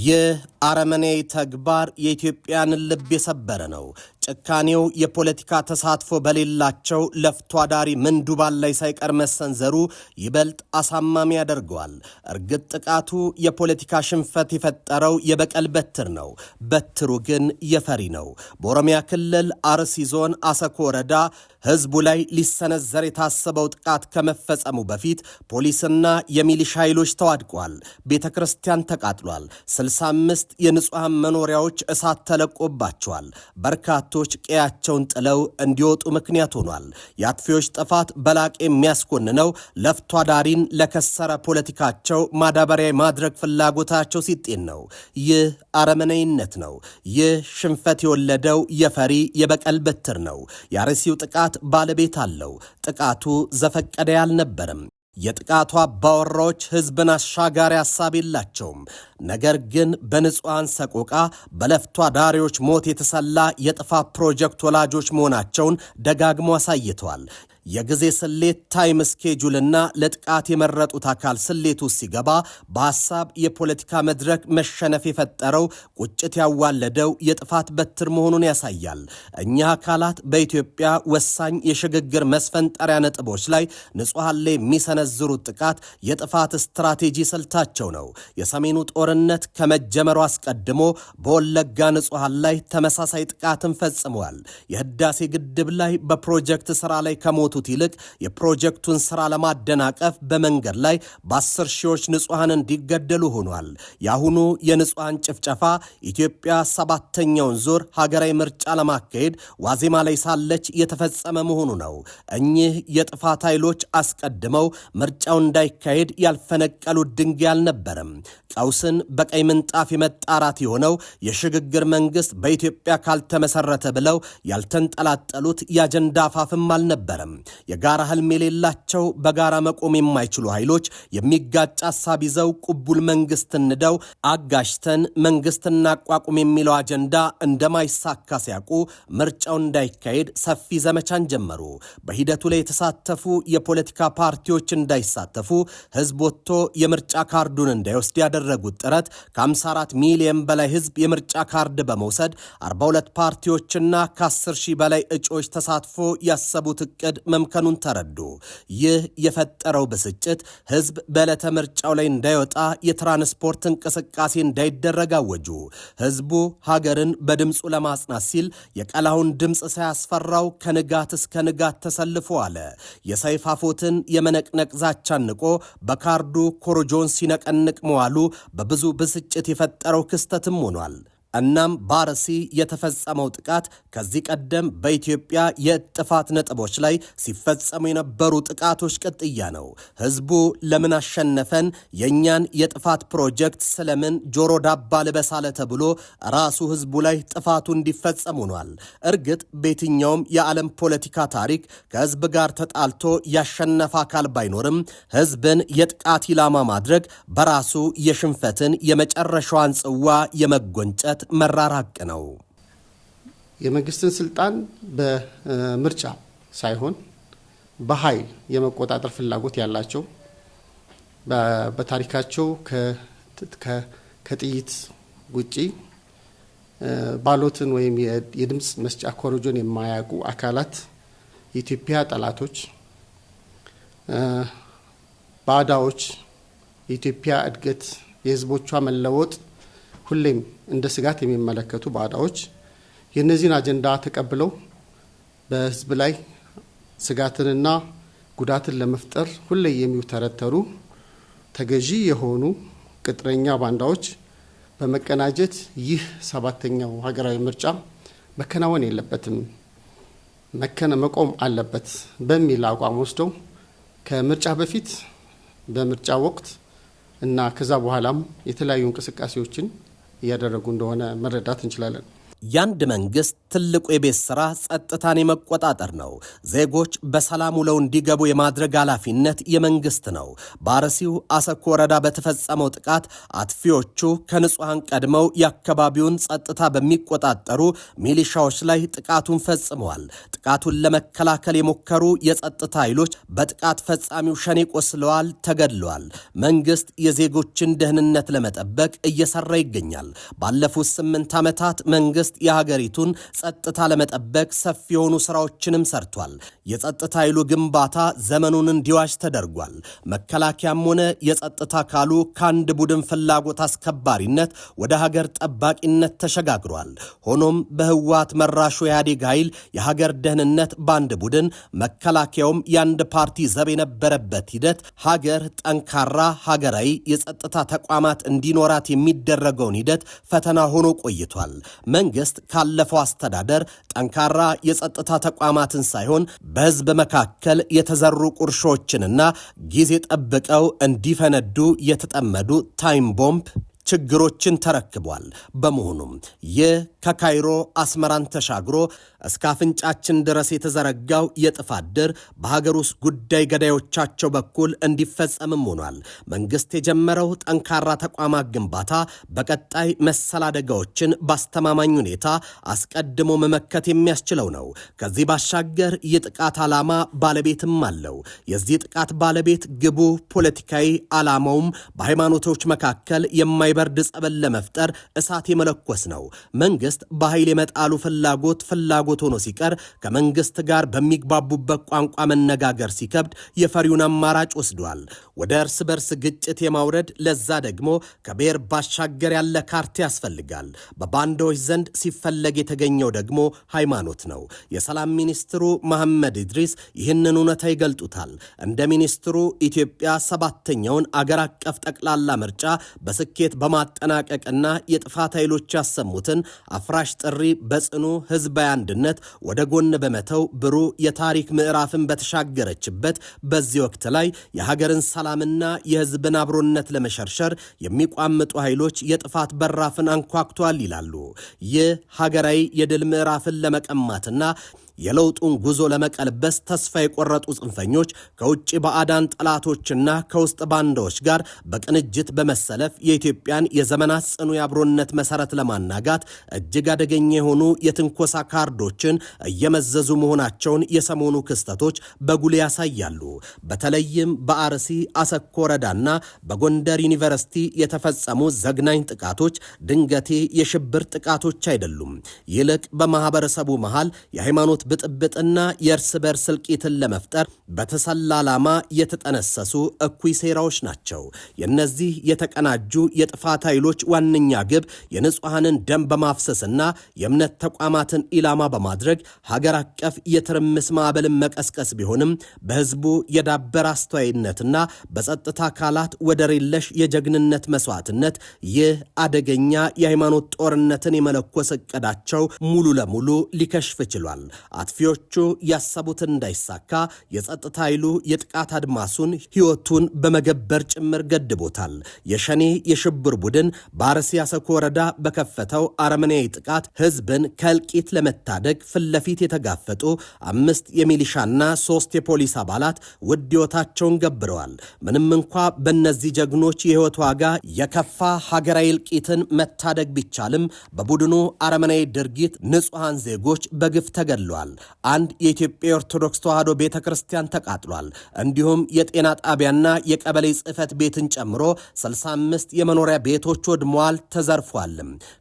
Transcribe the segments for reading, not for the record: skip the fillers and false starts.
የአረመኔ ተግባር የኢትዮጵያን ልብ የሰበረ ነው። ጭካኔው የፖለቲካ ተሳትፎ በሌላቸው ለፍቶ አዳሪ ምንዱባን ላይ ሳይቀር መሰንዘሩ ይበልጥ አሳማሚ ያደርገዋል። እርግጥ ጥቃቱ የፖለቲካ ሽንፈት የፈጠረው የበቀል በትር ነው። በትሩ ግን የፈሪ ነው። በኦሮሚያ ክልል አርሲ ዞን አሰኮ ወረዳ ህዝቡ ላይ ሊሰነዘር የታሰበው ጥቃት ከመፈጸሙ በፊት ፖሊስና የሚሊሻ ኃይሎች ተዋድቀዋል። ቤተ ክርስቲያን ተቃጥሏል። 65 የንጹሐን መኖሪያዎች እሳት ተለቆባቸዋል። በርካቶች ቀያቸውን ጥለው እንዲወጡ ምክንያት ሆኗል። የአጥፊዎች ጥፋት በላቅ የሚያስኮንነው ለፍቶ አዳሪን ለከሰረ ፖለቲካቸው ማዳበሪያ ማድረግ ፍላጎታቸው ሲጤን ነው። ይህ አረመኔይነት ነው። ይህ ሽንፈት የወለደው የፈሪ የበቀል በትር ነው። የአርሲው ጥቃት ባለቤት አለው። ጥቃቱ ዘፈቀደ ያልነበረም። የጥቃቱ አባወራዎች ህዝብን አሻጋሪ ሐሳብ የላቸውም። ነገር ግን በንጹሐን ሰቆቃ በለፍቶ አዳሪዎች ሞት የተሰላ የጥፋት ፕሮጀክት ወላጆች መሆናቸውን ደጋግሞ አሳይተዋል። የጊዜ ስሌት ታይም ስኬጁልና ለጥቃት የመረጡት አካል ስሌት ውስጥ ሲገባ በሐሳብ የፖለቲካ መድረክ መሸነፍ የፈጠረው ቁጭት ያዋለደው የጥፋት በትር መሆኑን ያሳያል። እኛ አካላት በኢትዮጵያ ወሳኝ የሽግግር መስፈንጠሪያ ነጥቦች ላይ ንጹሐን ላይ የሚሰነዝሩት ጥቃት የጥፋት ስትራቴጂ ስልታቸው ነው። የሰሜኑ ጦርነት ከመጀመሩ አስቀድሞ በወለጋ ንጹሐን ላይ ተመሳሳይ ጥቃትን ፈጽመዋል። የህዳሴ ግድብ ላይ በፕሮጀክት ሥራ ላይ ከሞቱ ይልቅ የፕሮጀክቱን ሥራ ለማደናቀፍ በመንገድ ላይ በ10 ሺዎች ንጹሐን እንዲገደሉ ሆኗል። የአሁኑ የንጹሐን ጭፍጨፋ ኢትዮጵያ 7ኛውን ዙር ሀገራዊ ምርጫ ለማካሄድ ዋዜማ ላይ ሳለች የተፈጸመ መሆኑ ነው። እኚህ የጥፋት ኃይሎች አስቀድመው ምርጫው እንዳይካሄድ ያልፈነቀሉት ድንጋይ አልነበረም። ቀውስን በቀይ ምንጣፍ የመጣራት የሆነው የሽግግር መንግስት በኢትዮጵያ ካልተመሰረተ ብለው ያልተንጠላጠሉት የአጀንዳ አፋፍም አልነበረም። የጋራ ህልም የሌላቸው በጋራ መቆም የማይችሉ ኃይሎች የሚጋጭ ሐሳብ ይዘው ቁቡል መንግስት እንደው አጋሽተን መንግስት እናቋቁም የሚለው አጀንዳ እንደማይሳካ ሲያውቁ ምርጫው እንዳይካሄድ ሰፊ ዘመቻን ጀመሩ። በሂደቱ ላይ የተሳተፉ የፖለቲካ ፓርቲዎች እንዳይሳተፉ ህዝብ ወጥቶ የምርጫ ካርዱን እንዳይወስድ ያደረጉት ጥረት ከ54 ሚሊዮን በላይ ህዝብ የምርጫ ካርድ በመውሰድ 42 ፓርቲዎችና ከ10 ሺህ በላይ እጩዎች ተሳትፎ ያሰቡት እቅድ መምከኑን ተረዱ። ይህ የፈጠረው ብስጭት ህዝብ በዕለተ ምርጫው ላይ እንዳይወጣ የትራንስፖርት እንቅስቃሴ እንዳይደረግ አወጁ። ህዝቡ ሀገርን በድምፁ ለማጽናት ሲል የቀላውን ድምፅ ሳያስፈራው ከንጋት እስከ ንጋት ተሰልፎ አለ። የሰይፍ አፎትን የመነቅነቅ ዛቻን ንቆ በካርዱ ኮሮጆን ሲነቀንቅ መዋሉ በብዙ ብስጭት የፈጠረው ክስተትም ሆኗል። እናም በአርሲ የተፈጸመው ጥቃት ከዚህ ቀደም በኢትዮጵያ የጥፋት ነጥቦች ላይ ሲፈጸሙ የነበሩ ጥቃቶች ቅጥያ ነው። ህዝቡ ለምን አሸነፈን፣ የእኛን የጥፋት ፕሮጀክት ስለምን ጆሮ ዳባ ልበስ አለ ተብሎ ራሱ ህዝቡ ላይ ጥፋቱ እንዲፈጸም ሆኗል። እርግጥ በየትኛውም የዓለም ፖለቲካ ታሪክ ከህዝብ ጋር ተጣልቶ ያሸነፈ አካል ባይኖርም ህዝብን የጥቃት ኢላማ ማድረግ በራሱ የሽንፈትን የመጨረሻዋን ጽዋ የመጎንጨት መራራቅ ነው። የመንግስትን ስልጣን በምርጫ ሳይሆን በኃይል የመቆጣጠር ፍላጎት ያላቸው በታሪካቸው ከጥይት ውጪ ባሎትን ወይም የድምፅ መስጫ ኮሮጆን የማያውቁ አካላት የኢትዮጵያ ጠላቶች፣ ባዳዎች፣ የኢትዮጵያ እድገት የህዝቦቿ መለወጥ ሁሌም እንደ ስጋት የሚመለከቱ ባዳዎች የነዚህን አጀንዳ ተቀብለው በህዝብ ላይ ስጋትንና ጉዳትን ለመፍጠር ሁሌ የሚውተረተሩ ተገዢ የሆኑ ቅጥረኛ ባንዳዎች በመቀናጀት ይህ 7ኛው ሀገራዊ ምርጫ መከናወን የለበትም፣ መቆም አለበት በሚል አቋም ወስደው ከምርጫ በፊት በምርጫ ወቅት እና ከዛ በኋላም የተለያዩ እንቅስቃሴዎችን እያደረጉ እንደሆነ መረዳት እንችላለን። ያንድ መንግስት ትልቁ የቤት ስራ ጸጥታን የመቆጣጠር ነው። ዜጎች በሰላም ውለው እንዲገቡ የማድረግ ኃላፊነት የመንግስት ነው። በአርሲው አሰኮ ወረዳ በተፈጸመው ጥቃት አጥፊዎቹ ከንጹሃን ቀድመው የአካባቢውን ጸጥታ በሚቆጣጠሩ ሚሊሻዎች ላይ ጥቃቱን ፈጽመዋል። ጥቃቱን ለመከላከል የሞከሩ የጸጥታ ኃይሎች በጥቃት ፈጻሚው ሸኔ ቆስለዋል፣ ተገድለዋል። መንግስት የዜጎችን ደህንነት ለመጠበቅ እየሰራ ይገኛል። ባለፉት 8 ዓመታት መንግስት የሀገሪቱን ጸጥታ ለመጠበቅ ሰፊ የሆኑ ስራዎችንም ሰርቷል። የጸጥታ ኃይሉ ግንባታ ዘመኑን እንዲዋጅ ተደርጓል። መከላከያም ሆነ የጸጥታ አካሉ ከአንድ ቡድን ፍላጎት አስከባሪነት ወደ ሀገር ጠባቂነት ተሸጋግሯል። ሆኖም በህወሓት መራሹ ኢህአዴግ ኃይል የሀገር ደህንነት በአንድ ቡድን፣ መከላከያውም የአንድ ፓርቲ ዘብ የነበረበት ሂደት ሀገር ጠንካራ ሀገራዊ የጸጥታ ተቋማት እንዲኖራት የሚደረገውን ሂደት ፈተና ሆኖ ቆይቷል። መንግስት ካለፈው አስተዳደር ጠንካራ የጸጥታ ተቋማትን ሳይሆን በህዝብ መካከል የተዘሩ ቁርሾችንና ጊዜ ጠብቀው እንዲፈነዱ የተጠመዱ ታይም ቦምብ ችግሮችን ተረክቧል። በመሆኑም ይህ ከካይሮ አስመራን ተሻግሮ እስከ አፍንጫችን ድረስ የተዘረጋው የጥፋት ድር በሀገር ውስጥ ጉዳይ ገዳዮቻቸው በኩል እንዲፈጸምም ሆኗል። መንግስት የጀመረው ጠንካራ ተቋማት ግንባታ በቀጣይ መሰል አደጋዎችን በአስተማማኝ ሁኔታ አስቀድሞ መመከት የሚያስችለው ነው። ከዚህ ባሻገር የጥቃት ዓላማ ባለቤትም አለው። የዚህ ጥቃት ባለቤት ግቡ ፖለቲካዊ፣ ዓላማውም በሃይማኖቶች መካከል የማይበርድ ጸበል ለመፍጠር እሳት የመለኮስ ነው። መንግስት በኃይል የመጣሉ ፍላጎት ሆኖ ሲቀር ከመንግስት ጋር በሚግባቡበት ቋንቋ መነጋገር ሲከብድ የፈሪውን አማራጭ ወስዷል። ወደ እርስ በርስ ግጭት የማውረድ ለዛ ደግሞ ከብሔር ባሻገር ያለ ካርታ ያስፈልጋል። በባንዳዎች ዘንድ ሲፈለግ የተገኘው ደግሞ ሃይማኖት ነው። የሰላም ሚኒስትሩ መሐመድ ኢድሪስ ይህንን እውነታ ይገልጡታል። እንደ ሚኒስትሩ ኢትዮጵያ 7ኛውን አገር አቀፍ ጠቅላላ ምርጫ በስኬት በማጠናቀቅና የጥፋት ኃይሎች ያሰሙትን አፍራሽ ጥሪ በጽኑ ህዝባዊ አንድነት ወደ ጎን በመተው ብሩህ የታሪክ ምዕራፍን በተሻገረችበት በዚህ ወቅት ላይ የሀገርን ሰላምና የህዝብን አብሮነት ለመሸርሸር የሚቋምጡ ኃይሎች የጥፋት በራፍን አንኳኩቷል ይላሉ። ይህ ሀገራዊ የድል ምዕራፍን ለመቀማትና የለውጡን ጉዞ ለመቀልበስ ተስፋ የቆረጡ ጽንፈኞች ከውጭ ባዕዳን ጠላቶችና ከውስጥ ባንዳዎች ጋር በቅንጅት በመሰለፍ የኢትዮጵያን የዘመናት ጽኑ የአብሮነት መሰረት ለማናጋት እጅግ አደገኛ የሆኑ የትንኮሳ ካርዶችን እየመዘዙ መሆናቸውን የሰሞኑ ክስተቶች በጉልህ ያሳያሉ። በተለይም በአርሲ አሰኮ ወረዳና በጎንደር ዩኒቨርሲቲ የተፈጸሙ ዘግናኝ ጥቃቶች ድንገቴ የሽብር ጥቃቶች አይደሉም። ይልቅ በማህበረሰቡ መሃል የሃይማኖት ብጥብጥና የእርስ በርስ እልቂትን ለመፍጠር በተሰላ ዓላማ የተጠነሰሱ እኩይ ሴራዎች ናቸው። የእነዚህ የተቀናጁ የጥፋት ኃይሎች ዋነኛ ግብ የንጹሐንን ደም በማፍሰስና የእምነት ተቋማትን ኢላማ በማድረግ ሀገር አቀፍ የትርምስ ማዕበልን መቀስቀስ ቢሆንም በህዝቡ የዳበረ አስተዋይነትና በጸጥታ አካላት ወደር የለሽ የጀግንነት መስዋዕትነት ይህ አደገኛ የሃይማኖት ጦርነትን የመለኮስ እቅዳቸው ሙሉ ለሙሉ ሊከሽፍ ችሏል። አጥፊዎቹ ያሰቡትን እንዳይሳካ የጸጥታ ኃይሉ የጥቃት አድማሱን ህይወቱን በመገበር ጭምር ገድቦታል። የሸኔ የሽብር ቡድን በአርሲ አሰኮ ወረዳ በከፈተው አረመኔያዊ ጥቃት ህዝብን ከእልቂት ለመታደግ ፊትለፊት የተጋፈጡ 5 የሚሊሻና 3 የፖሊስ አባላት ውድ ህይወታቸውን ገብረዋል። ምንም እንኳ በእነዚህ ጀግኖች የህይወት ዋጋ የከፋ ሀገራዊ እልቂትን መታደግ ቢቻልም በቡድኑ አረመኔያዊ ድርጊት ንጹሐን ዜጎች በግፍ ተገድለዋል። አንድ የኢትዮጵያ ኦርቶዶክስ ተዋሕዶ ቤተክርስቲያን ተቃጥሏል። እንዲሁም የጤና ጣቢያና የቀበሌ ጽሕፈት ቤትን ጨምሮ 65 የመኖሪያ ቤቶች ወድመዋል፣ ተዘርፏል።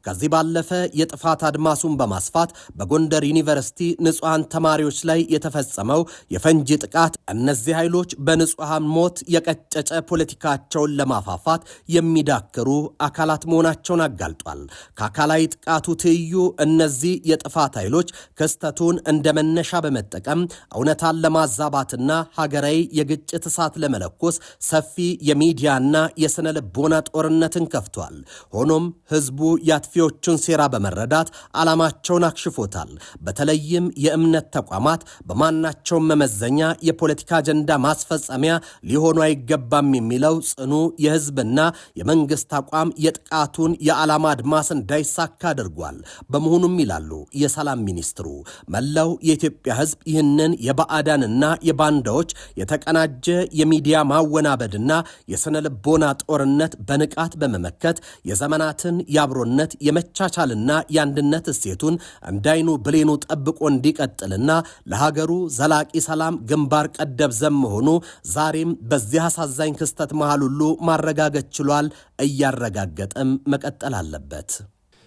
ከዚህ ባለፈ የጥፋት አድማሱን በማስፋት በጎንደር ዩኒቨርሲቲ ንጹሐን ተማሪዎች ላይ የተፈጸመው የፈንጂ ጥቃት እነዚህ ኃይሎች በንጹሐን ሞት የቀጨጨ ፖለቲካቸውን ለማፋፋት የሚዳክሩ አካላት መሆናቸውን አጋልጧል። ከአካላዊ ጥቃቱ ትይዩ እነዚህ የጥፋት ኃይሎች ክስተቱን እንደ መነሻ በመጠቀም እውነታን ለማዛባትና ሀገራዊ የግጭት እሳት ለመለኮስ ሰፊ የሚዲያና የስነ ልቦና ጦርነትን ከፍቷል። ሆኖም ህዝቡ የአጥፊዎቹን ሴራ በመረዳት ዓላማቸውን አክሽፎታል። በተለይም የእምነት ተቋማት በማናቸውም መመዘኛ የፖለቲካ አጀንዳ ማስፈጸሚያ ሊሆኑ አይገባም የሚለው ጽኑ የህዝብና የመንግስት አቋም የጥቃቱን የዓላማ አድማስ እንዳይሳካ አድርጓል። በመሆኑም ይላሉ የሰላም ሚኒስትሩ መላው የኢትዮጵያ ህዝብ ይህንን የባዕዳንና የባንዳዎች የተቀናጀ የሚዲያ ማወናበድና የስነ ልቦና ጦርነት በንቃት በመመከት የዘመናትን የአብሮነት የመቻቻልና የአንድነት እሴቱን እንዳይኑ ብሌኑ ጠብቆ እንዲቀጥልና ለሀገሩ ዘላቂ ሰላም ግንባር ቀደም ዘብ መሆኑ ዛሬም በዚህ አሳዛኝ ክስተት መሃል ሁሉ ማረጋገጥ ችሏል። እያረጋገጠም መቀጠል አለበት።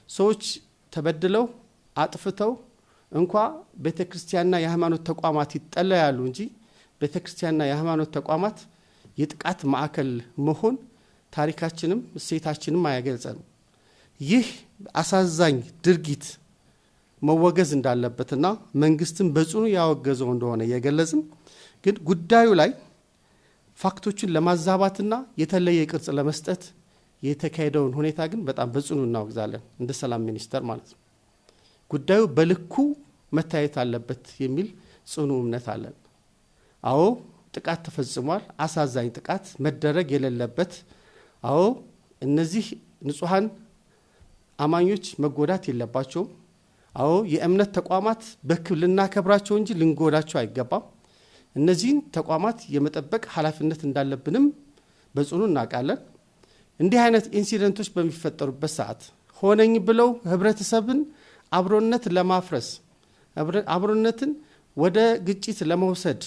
ሰዎች ተበድለው አጥፍተው እንኳ ቤተክርስቲያንና የሃይማኖት ተቋማት ይጠለያሉ እንጂ ቤተክርስቲያንና የሃይማኖት ተቋማት የጥቃት ማዕከል መሆን ታሪካችንም እሴታችንም አያገልጸንም። ይህ አሳዛኝ ድርጊት መወገዝ እንዳለበትና መንግስትም በጽኑ ያወገዘው እንደሆነ የገለጽም ግን ጉዳዩ ላይ ፋክቶችን ለማዛባትና የተለየ ቅርጽ ለመስጠት የተካሄደውን ሁኔታ ግን በጣም በጽኑ እናወግዛለን። እንደ ሰላም ሚኒስተር ማለት ነው። ጉዳዩ በልኩ መታየት አለበት የሚል ጽኑ እምነት አለን። አዎ ጥቃት ተፈጽሟል። አሳዛኝ ጥቃት መደረግ የሌለበት። አዎ እነዚህ ንጹሃን አማኞች መጎዳት የለባቸውም። አዎ የእምነት ተቋማት በክብር ልናከብራቸው እንጂ ልንጎዳቸው አይገባም። እነዚህን ተቋማት የመጠበቅ ኃላፊነት እንዳለብንም በጽኑ እናውቃለን። እንዲህ አይነት ኢንሲደንቶች በሚፈጠሩበት ሰዓት ሆነኝ ብለው ህብረተሰብን አብሮነት ለማፍረስ አብሮነትን ወደ ግጭት ለመውሰድ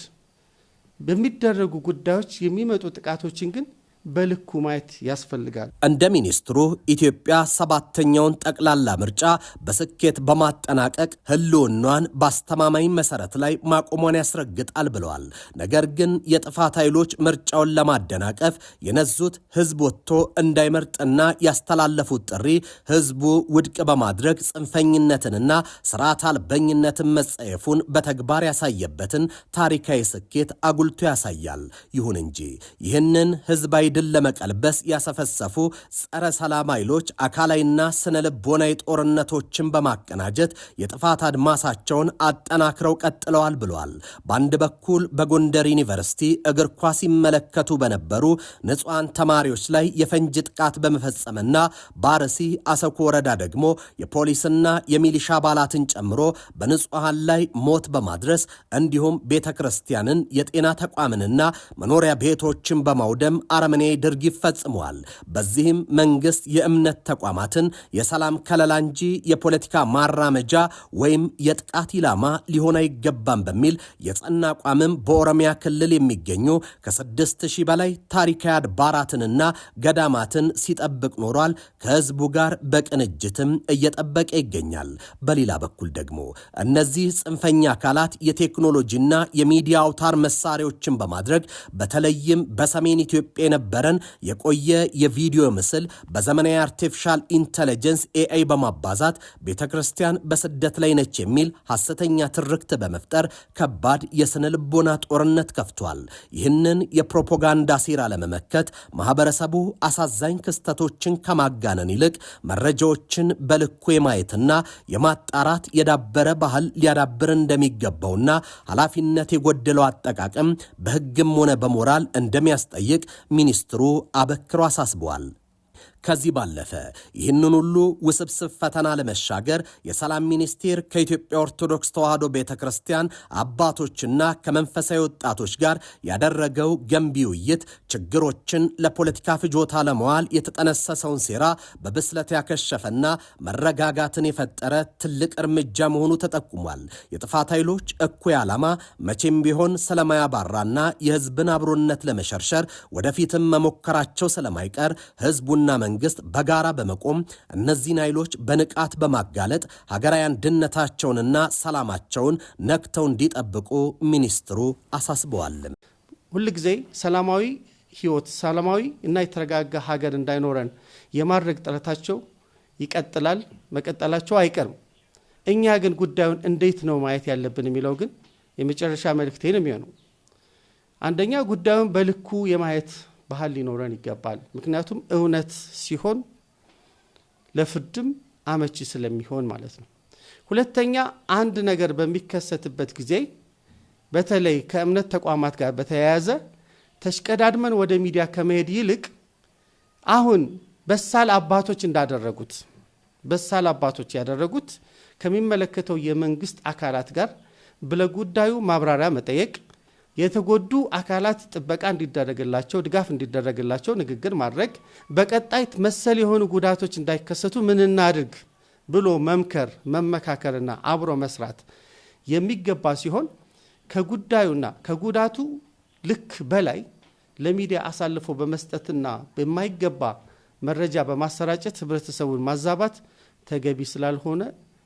በሚደረጉ ጉዳዮች የሚመጡ ጥቃቶችን ግን በልኩ ማየት ያስፈልጋል። እንደ ሚኒስትሩ ኢትዮጵያ 7ኛውን ጠቅላላ ምርጫ በስኬት በማጠናቀቅ ህልውናን በአስተማማኝ መሰረት ላይ ማቆሟን ያስረግጣል ብለዋል። ነገር ግን የጥፋት ኃይሎች ምርጫውን ለማደናቀፍ የነዙት ህዝብ ወጥቶ እንዳይመርጥና ያስተላለፉት ጥሪ ህዝቡ ውድቅ በማድረግ ጽንፈኝነትንና ስርዓት አልበኝነትን መጸየፉን በተግባር ያሳየበትን ታሪካዊ ስኬት አጉልቶ ያሳያል። ይሁን እንጂ ይህንን ህዝባዊ ድል ለመቀልበስ ያሰፈሰፉ ጸረ ሰላም ኃይሎች አካላዊና ስነ ልቦናዊ ጦርነቶችን በማቀናጀት የጥፋት አድማሳቸውን አጠናክረው ቀጥለዋል ብለዋል። በአንድ በኩል በጎንደር ዩኒቨርሲቲ እግር ኳስ ይመለከቱ በነበሩ ንጹሃን ተማሪዎች ላይ የፈንጅ ጥቃት በመፈጸምና በአርሲ አሰኮ ወረዳ ደግሞ የፖሊስና የሚሊሻ አባላትን ጨምሮ በንጹሃን ላይ ሞት በማድረስ እንዲሁም ቤተክርስቲያንን የጤና ተቋምንና መኖሪያ ቤቶችን በማውደም አረመኔ ድርጊት ፈጽመዋል። በዚህም መንግስት የእምነት ተቋማትን የሰላም ከለላ እንጂ የፖለቲካ ማራመጃ ወይም የጥቃት ኢላማ ሊሆን አይገባም በሚል የጸና አቋምም በኦሮሚያ ክልል የሚገኙ ከ6000 በላይ ታሪካዊ አድባራትንና ገዳማትን ሲጠብቅ ኖሯል። ከህዝቡ ጋር በቅንጅትም እየጠበቀ ይገኛል። በሌላ በኩል ደግሞ እነዚህ ጽንፈኛ አካላት የቴክኖሎጂና የሚዲያ አውታር መሳሪያዎችን በማድረግ በተለይም በሰሜን ኢትዮጵያ የነበረን የቆየ የቪዲዮ ምስል በዘመናዊ አርቲፊሻል ኢንተለጀንስ ኤአይ በማባዛት ቤተክርስቲያን በስደት ላይ ነች የሚል ሐሰተኛ ትርክት በመፍጠር ከባድ የስነ ልቦና ጦርነት ከፍቷል። ይህንን የፕሮፓጋንዳ ሴራ ለመመከት ማህበረሰቡ አሳዛኝ ክስተቶችን ከማጋነን ይልቅ መረጃዎችን በልኩ የማየትና የማጣራት የዳበረ ባህል ሊያዳብር እንደሚገባውና ኃላፊነት የጎደለው አጠቃቀም በህግም ሆነ በሞራል እንደሚያስጠይቅ ሚኒስትሩ አበክሮ አሳስበዋል። ከዚህ ባለፈ ይህንን ሁሉ ውስብስብ ፈተና ለመሻገር የሰላም ሚኒስቴር ከኢትዮጵያ ኦርቶዶክስ ተዋሕዶ ቤተክርስቲያን አባቶችና ከመንፈሳዊ ወጣቶች ጋር ያደረገው ገንቢ ውይይት ችግሮችን ለፖለቲካ ፍጆታ ለመዋል የተጠነሰሰውን ሴራ በብስለት ያከሸፈና መረጋጋትን የፈጠረ ትልቅ እርምጃ መሆኑ ተጠቁሟል። የጥፋት ኃይሎች እኩይ ዓላማ መቼም ቢሆን ስለማያባራና የህዝብን አብሮነት ለመሸርሸር ወደፊትም መሞከራቸው ስለማይቀር ህዝቡና መንግስት በጋራ በመቆም እነዚህን ኃይሎች በንቃት በማጋለጥ ሀገራዊ አንድነታቸውንና ሰላማቸውን ነክተው እንዲጠብቁ ሚኒስትሩ አሳስበዋል። ሁልጊዜ ሰላማዊ ህይወት፣ ሰላማዊ እና የተረጋጋ ሀገር እንዳይኖረን የማድረግ ጥረታቸው ይቀጥላል፣ መቀጠላቸው አይቀርም። እኛ ግን ጉዳዩን እንዴት ነው ማየት ያለብን የሚለው ግን የመጨረሻ መልእክቴ ነው የሚሆነው። አንደኛ ጉዳዩን በልኩ የማየት ባህል ሊኖረን ይገባል። ምክንያቱም እውነት ሲሆን ለፍርድም አመቺ ስለሚሆን ማለት ነው። ሁለተኛ አንድ ነገር በሚከሰትበት ጊዜ በተለይ ከእምነት ተቋማት ጋር በተያያዘ ተሽቀዳድመን ወደ ሚዲያ ከመሄድ ይልቅ አሁን በሳል አባቶች ያደረጉት ከሚመለከተው የመንግስት አካላት ጋር በጉዳዩ ማብራሪያ መጠየቅ፣ የተጎዱ አካላት ጥበቃ እንዲደረግላቸው ድጋፍ እንዲደረግላቸው ንግግር ማድረግ፣ በቀጣይ መሰል የሆኑ ጉዳቶች እንዳይከሰቱ ምን እናድርግ ብሎ መምከር መመካከርና አብሮ መስራት የሚገባ ሲሆን ከጉዳዩና ከጉዳቱ ልክ በላይ ለሚዲያ አሳልፎ በመስጠትና በማይገባ መረጃ በማሰራጨት ህብረተሰቡን ማዛባት ተገቢ ስላልሆነ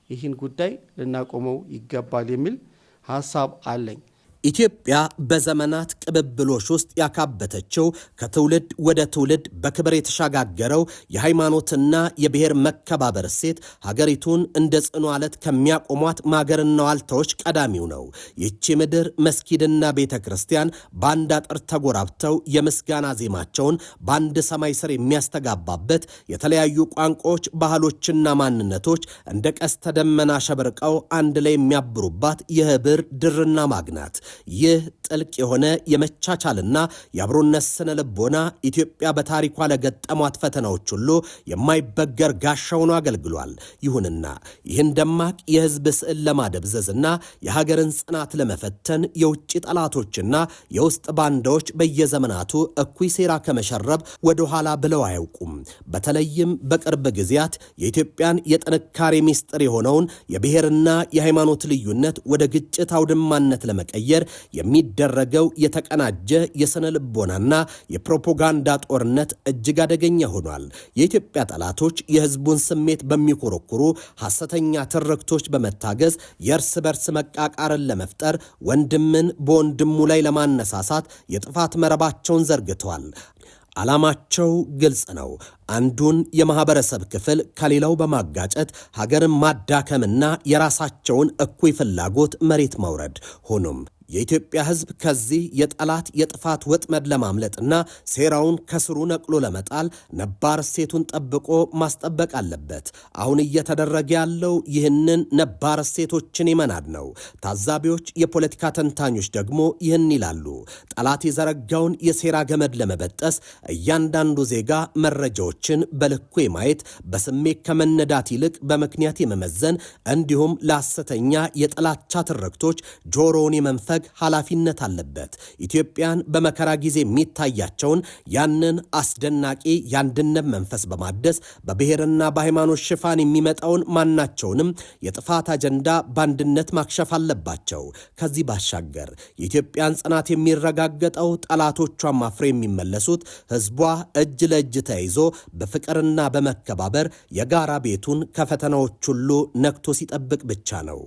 ይህን ጉዳይ ልናቆመው ይገባል የሚል ሐሳብ አለኝ። ኢትዮጵያ በዘመናት ቅብብሎሽ ውስጥ ያካበተችው ከትውልድ ወደ ትውልድ በክብር የተሻጋገረው የሃይማኖትና የብሔር መከባበር እሴት ሀገሪቱን እንደ ጽኑ አለት ከሚያቆሟት ማገርና ዋልታዎች ቀዳሚው ነው። ይህች ምድር መስጊድና ቤተ ክርስቲያን በአንድ አጥር ተጎራብተው የምስጋና ዜማቸውን በአንድ ሰማይ ስር የሚያስተጋባበት፣ የተለያዩ ቋንቋዎች፣ ባህሎችና ማንነቶች እንደ ቀስተ ደመና ሸብርቀው አንድ ላይ የሚያብሩባት የህብር ድርና ማግናት። ይህ ጥልቅ የሆነ የመቻቻልና የአብሮነት ስነ ልቦና ኢትዮጵያ በታሪኳ ለገጠሟት ፈተናዎች ሁሉ የማይበገር ጋሻ ሆኖ አገልግሏል። ይሁንና ይህን ደማቅ የህዝብ ስዕል ለማደብዘዝና የሀገርን ጽናት ለመፈተን የውጭ ጠላቶችና የውስጥ ባንዳዎች በየዘመናቱ እኩይ ሴራ ከመሸረብ ወደ ኋላ ብለው አያውቁም። በተለይም በቅርብ ጊዜያት የኢትዮጵያን የጥንካሬ ሚስጥር የሆነውን የብሔርና የሃይማኖት ልዩነት ወደ ግጭት አውድማነት ለመቀየር የሚደረገው የተቀናጀ የስነ ልቦናና የፕሮፓጋንዳ ጦርነት እጅግ አደገኛ ሆኗል። የኢትዮጵያ ጠላቶች የህዝቡን ስሜት በሚኮረኩሩ ሐሰተኛ ትርክቶች በመታገዝ የእርስ በርስ መቃቃርን ለመፍጠር፣ ወንድምን በወንድሙ ላይ ለማነሳሳት የጥፋት መረባቸውን ዘርግተዋል። ዓላማቸው ግልጽ ነው። አንዱን የማህበረሰብ ክፍል ከሌላው በማጋጨት ሀገርን ማዳከምና የራሳቸውን እኩይ ፍላጎት መሬት ማውረድ። ሆኖም የኢትዮጵያ ህዝብ ከዚህ የጠላት የጥፋት ወጥመድ ለማምለጥና ሴራውን ከስሩ ነቅሎ ለመጣል ነባር እሴቱን ጠብቆ ማስጠበቅ አለበት። አሁን እየተደረገ ያለው ይህንን ነባር እሴቶችን የመናድ ነው። ታዛቢዎች፣ የፖለቲካ ተንታኞች ደግሞ ይህን ይላሉ። ጠላት የዘረጋውን የሴራ ገመድ ለመበጠስ እያንዳንዱ ዜጋ መረጃዎችን በልኩ የማየት፣ በስሜት ከመነዳት ይልቅ በምክንያት የመመዘን እንዲሁም ለሐሰተኛ የጥላቻ ትርክቶች ጆሮውን የመንፈግ ኃላፊነት አለበት። ኢትዮጵያን በመከራ ጊዜ የሚታያቸውን ያንን አስደናቂ የአንድነት መንፈስ በማደስ በብሔርና በሃይማኖት ሽፋን የሚመጣውን ማናቸውንም የጥፋት አጀንዳ በአንድነት ማክሸፍ አለባቸው። ከዚህ ባሻገር የኢትዮጵያን ጽናት የሚረጋገጠው ጠላቶቿን ማፍሬ የሚመለሱት ህዝቧ እጅ ለእጅ ተይዞ በፍቅርና በመከባበር የጋራ ቤቱን ከፈተናዎች ሁሉ ነክቶ ሲጠብቅ ብቻ ነው።